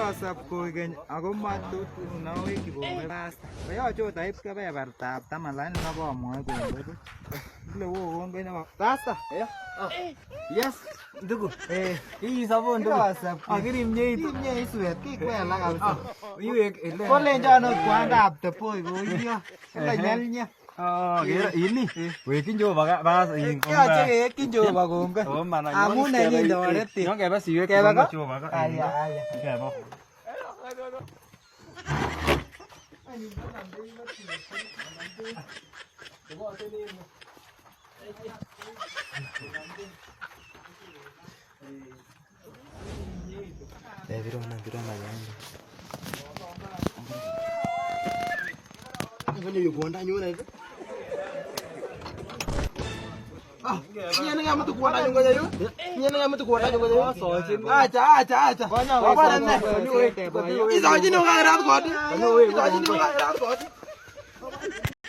Kikosop koigeny ako matut nawekyi kongoi pasta. Koyoche ot aip kebebertab 10 lakini makomwoe kongoi buch. Kile woo kongoi nebo pasta. Yes, ndugu. Hii ndugu. Akirimnyeitu. Kimnyeitu kikwela kabisa. Iwek ile. Kolenjon ot kwandab tepoi koiyo. Kile nyalnya. Ini. Wekyin Jehova bas. Yoche keyekyin Jehova kongoi. Amun nenyin toreti. Yon kebe siwek Kebe ko? Jehova. Aya. Kebe. Virona yaani. Ngoja yuko nyuna hivi. Nyene kama mtu kuona nyongo hiyo. Nyene kama mtu kuona nyongo hiyo. Acha. Bwana nne. Hizo jini ukaira kwa. Hizo jini ukaira kwa.